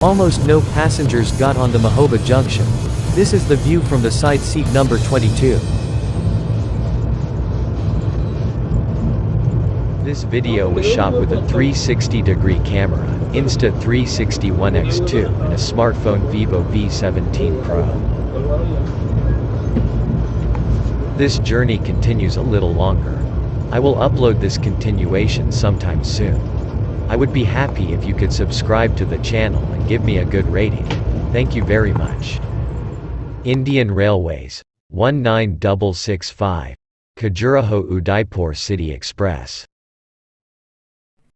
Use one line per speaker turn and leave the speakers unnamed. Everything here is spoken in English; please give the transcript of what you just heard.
Almost no passengers got on the Mahoba junction. This is the view from the side seat number 22. This video was shot with a 360-degree camera, Insta360 One X2 and a smartphone Vivo V17 Pro. This journey continues a little longer. I will upload this continuation sometime soon. I would be happy if you could subscribe to the channel and give me a good rating. Thank you very much. Indian Railways 19665 Kajuruho Udaipur City Express.